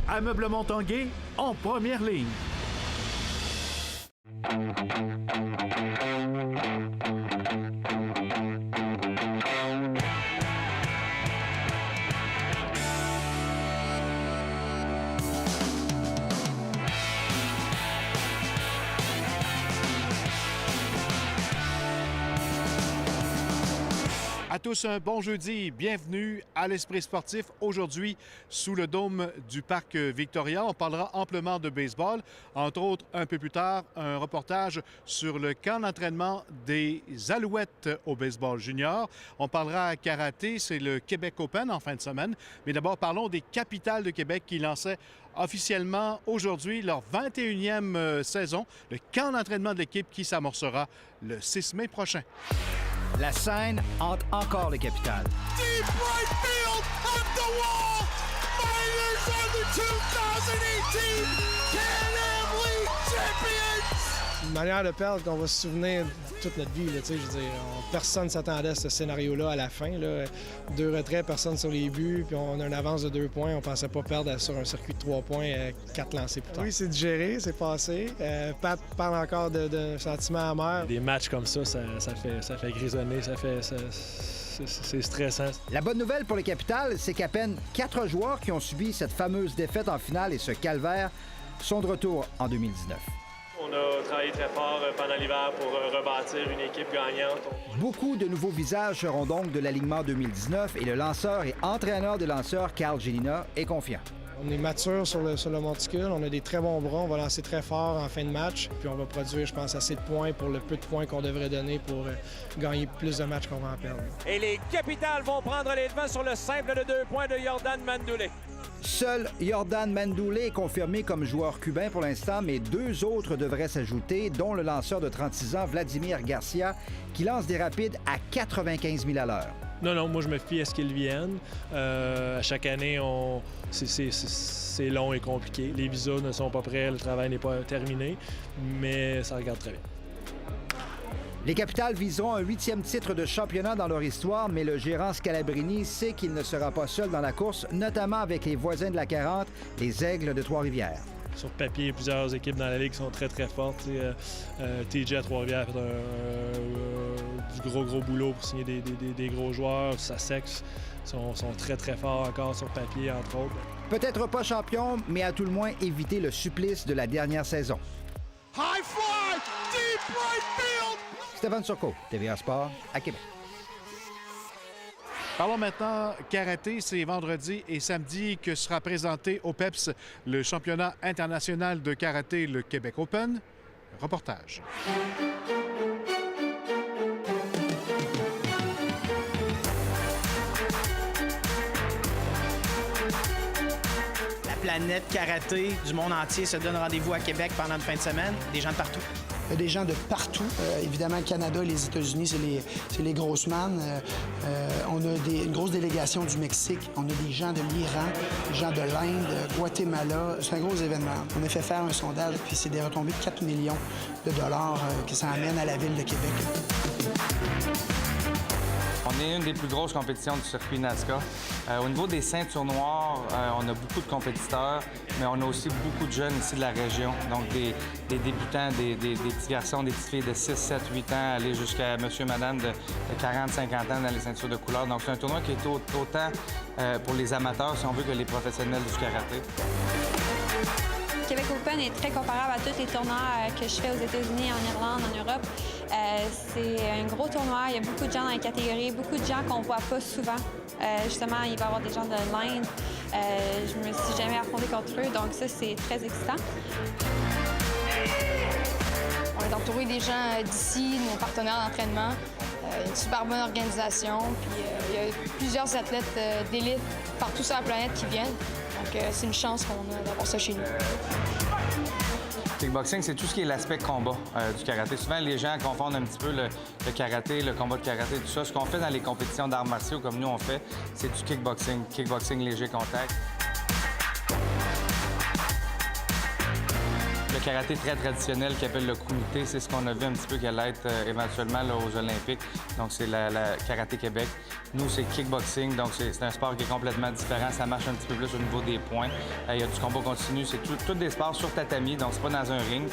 Ameublement Tanguay en première ligne. À tous, un bon jeudi. Bienvenue à l'Esprit sportif. Aujourd'hui, sous le dôme du Parc Victoria, on parlera amplement de baseball. Entre autres, un peu plus tard, un reportage sur le camp d'entraînement des Alouettes au baseball junior. On parlera karaté, c'est le Québec Open en fin de semaine. Mais d'abord, parlons des Capitals de Québec qui lançaient officiellement aujourd'hui leur 21e saison, le camp d'entraînement de l'équipe qui s'amorcera le 6 mai prochain. La scène hante encore les Capitals. Deep right field, up the wall! Miners are the 2018 Can-Am League champions! Une manière de perdre qu'on va se souvenir toute notre vie. Là, je veux dire, personne ne s'attendait à ce scénario-là à la fin. Là. 2 retraits, personne sur les buts, puis on a une avance de 2 points. On ne pensait pas perdre sur un circuit de 3 points 4 lancés plus tard. Oui, c'est digéré, c'est passé. Pat parle encore de sentiments amers. Des matchs comme ça fait grisonner, c'est stressant. La bonne nouvelle pour les Capitals, c'est qu'à peine 4 joueurs qui ont subi cette fameuse défaite en finale et ce calvaire sont de retour en 2019. On a travaillé très fort pendant l'hiver pour rebâtir une équipe gagnante. Beaucoup de nouveaux visages seront donc de l'alignement 2019 et le lanceur et entraîneur des lanceurs, Carl Gélina, est confiant. On est mature sur le monticule, on a des très bons bras, on va lancer très fort en fin de match, puis on va produire, je pense, assez de points pour le peu de points qu'on devrait donner pour gagner plus de matchs qu'on va en perdre. Et les Capitals vont prendre les devants sur le simple de 2 points de Jordan Mandoulé. Seul Jordan Mandoulé est confirmé comme joueur cubain pour l'instant, mais 2 autres devraient s'ajouter, dont le lanceur de 36 ans, Vladimir Garcia, qui lance des rapides à 95 000 à l'heure. Non, moi je me fie à ce qu'ils viennent. Chaque année, c'est long et compliqué. Les visas ne sont pas prêts, le travail n'est pas terminé, mais ça regarde très bien. Les Capitals viseront un 8e titre de championnat dans leur histoire, mais le gérant Scalabrini sait qu'il ne sera pas seul dans la course, notamment avec les voisins de la 40, les Aigles de Trois-Rivières. Sur papier, plusieurs équipes dans la Ligue sont très, très fortes. TJ à Trois-Rivières a fait du gros boulot pour signer des gros joueurs. Sussex sont très, très forts encore sur papier, entre autres. Peut-être pas champion, mais à tout le moins éviter le supplice de la dernière saison. High fly, deep right field! Stéphane Turcot, TVA Sport, à Québec. Parlons maintenant karaté. C'est vendredi et samedi que sera présenté au PEPS le championnat international de karaté, le Québec Open. Reportage. La planète karaté du monde entier se donne rendez-vous à Québec pendant une fin de semaine. Des gens de partout. Il y a des gens de partout. Évidemment, le Canada et les États-Unis, c'est les grosses mannes. On a une grosse délégation du Mexique. On a des gens de l'Iran, des gens de l'Inde, Guatemala. C'est un gros événement. On a fait faire un sondage, puis c'est des retombées de 4 millions de dollars que ça amène à la ville de Québec. On est une des plus grosses compétitions du circuit NASCAR. Au niveau des ceintures noires, on a beaucoup de compétiteurs, mais on a aussi beaucoup de jeunes ici de la région. Donc des débutants, des petits garçons, des petites filles de 6, 7, 8 ans, aller jusqu'à monsieur, madame de 40, 50 ans dans les ceintures de couleur. Donc c'est un tournoi qui est autant pour les amateurs, si on veut, que les professionnels du karaté. Québec Open est très comparable à tous les tournois que je fais aux États-Unis, en Irlande, en Europe. C'est un gros tournoi, il y a beaucoup de gens dans les catégories, beaucoup de gens qu'on ne voit pas souvent. Justement, il va y avoir des gens de l'Inde. Je me suis jamais affrontée contre eux, donc ça, c'est très excitant. On est entouré des gens d'ici, nos partenaires d'entraînement. Une super bonne organisation. Puis il y a plusieurs athlètes d'élite partout sur la planète qui viennent. Donc c'est une chance qu'on a d'avoir ça chez nous. Kickboxing, c'est tout ce qui est l'aspect combat du karaté. Souvent, les gens confondent un petit peu le karaté, le combat de karaté, tout ça. Ce qu'on fait dans les compétitions d'arts martiaux, comme nous on fait, c'est du kickboxing, kickboxing léger contact. Le karaté très traditionnel qui appelle le kumite, c'est ce qu'on a vu un petit peu qu'elle allait être éventuellement là, aux Olympiques. Donc, c'est la Karaté Québec. Nous, c'est kickboxing, donc c'est un sport qui est complètement différent. Ça marche un petit peu plus au niveau des points. Il y a du combat continu. C'est tous des sports sur tatami, donc c'est pas dans un ring.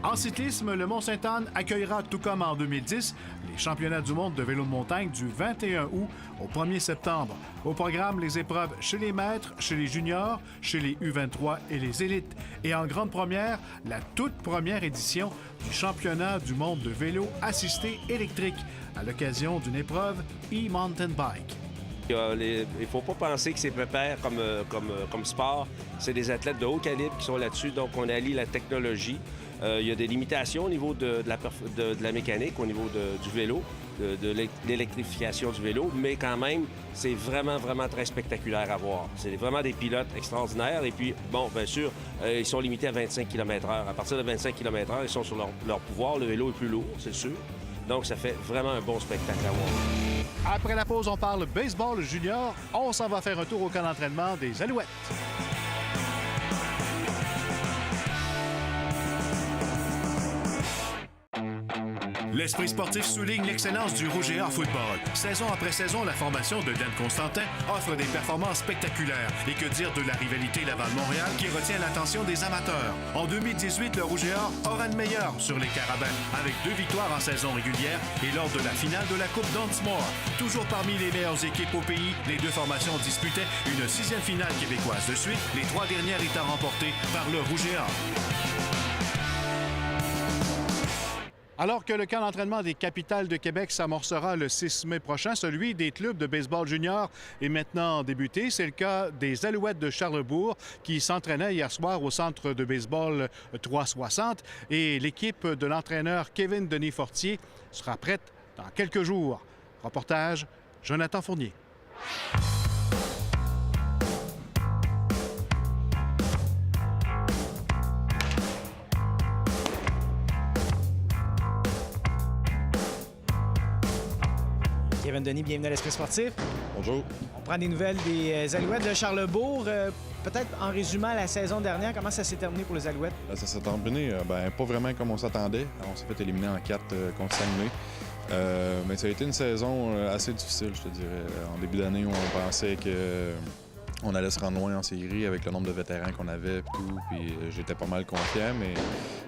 En cyclisme, le Mont-Sainte-Anne accueillera, tout comme en 2010, les championnats du monde de vélo de montagne du 21 août au 1er septembre. Au programme, les épreuves chez les maîtres, chez les juniors, chez les U23 et les élites. Et en grande première, la toute première édition du championnat du monde de vélo assisté électrique à l'occasion d'une épreuve e-mountain bike. Il ne faut pas penser que c'est pépère comme sport. C'est des athlètes de haut calibre qui sont là-dessus, donc on allie la technologie. Il y a des limitations au niveau de la mécanique, au niveau du vélo, de l'électrification du vélo, mais quand même, c'est vraiment, vraiment très spectaculaire à voir. C'est vraiment des pilotes extraordinaires. Et puis, bon, bien sûr, ils sont limités à 25 km/h. À partir de 25 km/h, ils sont sur leur pouvoir. Le vélo est plus lourd, c'est sûr. Donc, ça fait vraiment un bon spectacle à voir. Après la pause, on parle baseball junior. On s'en va faire un tour au camp d'entraînement des Alouettes. L'Esprit sportif souligne l'excellence du Rouge et Or football. Saison après saison, la formation de Dan Constantin offre des performances spectaculaires. Et que dire de la rivalité Laval-Montréal qui retient l'attention des amateurs. En 2018, le Rouge et Or aura le meilleur sur les Carabins, avec 2 victoires en saison régulière et lors de la finale de la Coupe Dunsmore. Toujours parmi les meilleures équipes au pays, les 2 formations disputaient une 6e finale québécoise de suite, les 3 dernières étant remportées par le Rouge et Or. Alors que le camp d'entraînement des Capitales de Québec s'amorcera le 6 mai prochain, celui des clubs de baseball junior est maintenant débuté. C'est le cas des Alouettes de Charlesbourg qui s'entraînaient hier soir au centre de baseball 360 et l'équipe de l'entraîneur Kevin Denis Fortier sera prête dans quelques jours. Reportage, Jonathan Fournier. Kevin Denis, bienvenue à l'Esprit sportif. Bonjour. On prend des nouvelles des Alouettes de Charlesbourg. Peut-être en résumant la saison dernière, comment ça s'est terminé pour les Alouettes? Ça s'est terminé pas vraiment comme on s'attendait. On s'est fait éliminer en 4 contre Saguenay. Mais ça a été une saison assez difficile, je te dirais. En début d'année, on pensait qu'on allait se rendre loin en série avec le nombre de vétérans qu'on avait et tout. Puis j'étais pas mal confiant, mais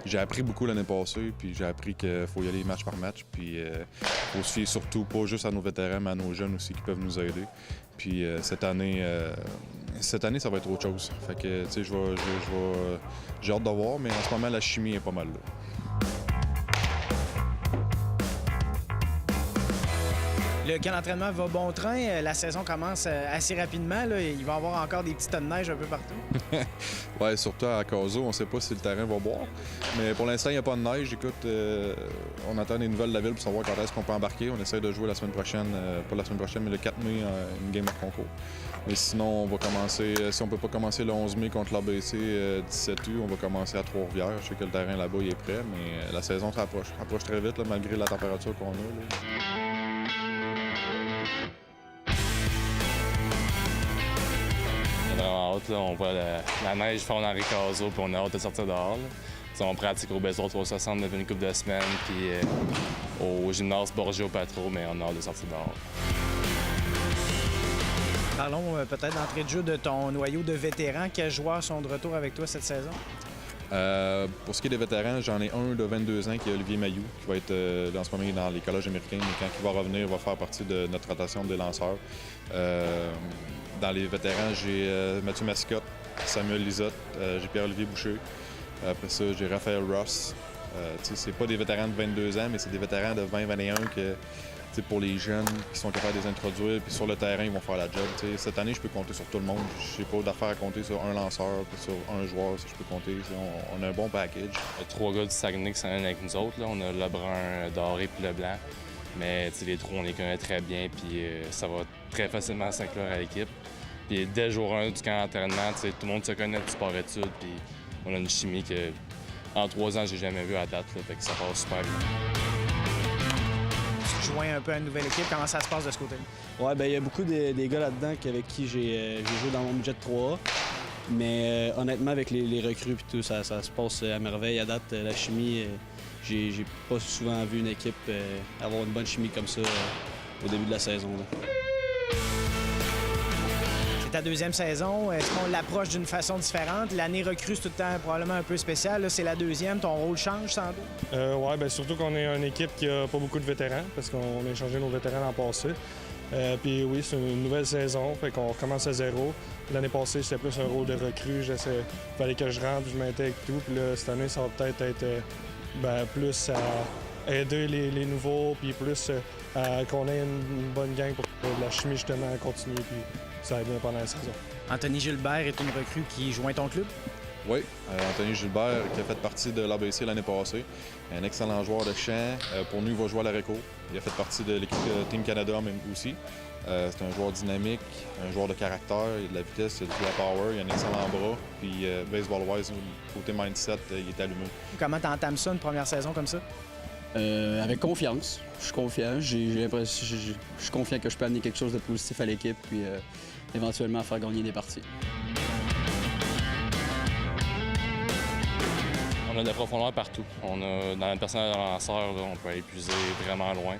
j'ai appris beaucoup l'année passée. Puis j'ai appris qu'il faut y aller match par match. Puis faut se fier surtout pas juste à nos vétérans, mais à nos jeunes aussi qui peuvent nous aider. Puis cette année, ça va être autre chose. Fait que, tu sais, j'ai hâte de voir, mais en ce moment, la chimie est pas mal là. Le camp d'entraînement va bon train. La saison commence assez rapidement. Là. Il va y avoir encore des petits tas de neige un peu partout. Oui, surtout à Caso, on ne sait pas si le terrain va boire. Mais pour l'instant, il n'y a pas de neige. Écoute, on attend des nouvelles de la ville pour savoir quand est-ce qu'on peut embarquer. On essaie de jouer la semaine prochaine, pas la semaine prochaine, mais le 4 mai, une game de concours. Mais sinon, on va commencer, si on ne peut pas commencer le 11 mai contre l'ABC 17 août, on va commencer à Trois-Rivières. Je sais que le terrain là-bas, il est prêt, mais la saison se rapproche très vite, là, malgré la température qu'on a. Là. Vraiment hâte, là. On voit la neige fondre dans Ricazo, puis on a hâte de sortir dehors. On pratique au baseball 360 depuis une couple de semaines, puis au gymnase Borgio pas trop, mais on a hâte de sortir dehors. Parlons peut-être d'entrée de jeu de ton noyau de vétérans. Quels joueurs sont de retour avec toi cette saison? Pour ce qui est des vétérans, j'en ai un de 22 ans qui est Olivier Mailloux, qui va être dans ce moment dans les collèges américains, mais quand il va revenir, il va faire partie de notre rotation des lanceurs. Dans les vétérans, j'ai Mathieu Mascotte, Samuel Lisotte, j'ai Pierre-Olivier Boucher. Après ça, j'ai Raphaël Ross. C'est pas des vétérans de 22 ans, mais c'est des vétérans de 20-21 que, pour les jeunes qui sont capables de les introduire, puis sur le terrain, ils vont faire la job. Cette année, je peux compter sur tout le monde. Je n'ai pas d'affaire à compter sur un lanceur, puis sur un joueur, si je peux compter. On a un bon package. Il y a 3 gars du Saguenay qui s'en viennent avec nous autres. Là. On a le brun, doré puis le blanc. Mais les 3, on les connaît très bien, puis ça va très facilement s'inclure à l'équipe. Puis dès jour 1 du camp d'entraînement, tout le monde se connaît du sport-études, puis on a une chimie que en 3 ans, j'ai jamais vue à date, là, fait que ça passe super bien. joint un peu à une nouvelle équipe. Comment ça se passe de ce côté? Oui, bien, il y a beaucoup des gars là-dedans avec qui j'ai joué dans mon budget de 3A. Mais honnêtement, avec les recrues et tout, ça se passe à merveille. À date, la chimie, j'ai pas souvent vu une équipe avoir une bonne chimie comme ça au début de la saison. Là. C'est ta deuxième saison. Est-ce qu'on l'approche d'une façon différente? L'année recrue, c'est tout le temps probablement un peu spécial. Là, c'est la deuxième. Ton rôle change sans doute? Oui, bien surtout qu'on est une équipe qui a pas beaucoup de vétérans parce qu'on a échangé nos vétérans l'an passé. Puis oui, c'est une nouvelle saison, fait qu'on recommence à zéro. L'année passée, c'était plus un rôle de recrue. Il fallait que je rentre, je m'intègre et tout. Puis là, cette année, ça va peut-être être plus à aider les nouveaux, puis plus qu'on ait une bonne gang pour que la chimie, justement, continue, puis ça aille bien pendant la saison. Anthony Gilbert est une recrue qui joint ton club? Oui, Anthony Gilbert qui a fait partie de l'ABC l'année passée. Un excellent joueur de champ. Pour nous, il va jouer à l'Areco. Il a fait partie de l'équipe Team Canada même aussi. C'est un joueur dynamique, un joueur de caractère, il a de la vitesse, il a de la power, il a un excellent bras. Puis baseball-wise, côté mindset, il est allumé. Comment t'entames ça, une première saison comme ça? Avec confiance. Je suis confiant. Je suis confiant que je peux amener quelque chose de positif à l'équipe puis éventuellement faire gagner des parties. On a de la profondeur partout. Dans le personnel de lanceur, on peut aller puiser vraiment loin.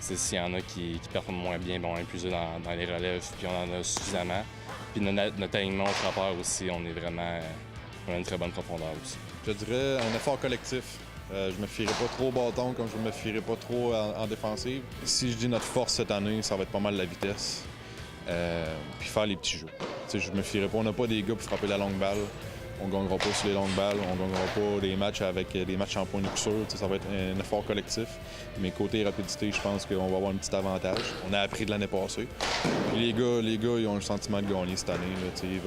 S'il y en a qui performent moins bien, on va aller puiser dans les relèves, puis on en a suffisamment. Puis notre alignement au frappeur aussi, on a une très bonne profondeur aussi. Je dirais un effort collectif. Je me fierai pas trop au bâton comme je me fierai pas trop en défensive. Si je dis notre force cette année, ça va être pas mal la vitesse. Puis faire les petits jeux. Je me fierai pas, on n'a pas des gars pour frapper la longue balle. On ne gagnera pas sur les longues balles, on ne gagnera pas des matchs avec des matchs en point de coup sûr. Ça va être un effort collectif. Mais côté rapidité, je pense qu'on va avoir un petit avantage. On a appris de l'année passée. Puis les gars, ils ont le sentiment de gagner cette année. Là, ils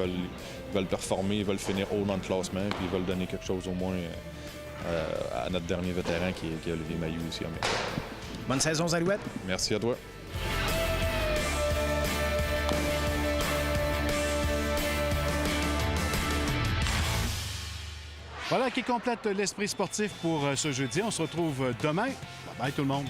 veulent performer, ils veulent finir haut dans le classement, puis ils veulent donner quelque chose au moins à notre dernier vétéran qui est Olivier Mailloux aussi. Bonne saison, Alouettes. Merci à toi. Voilà qui complète l'esprit sportif pour ce jeudi. On se retrouve demain. Bye bye tout le monde.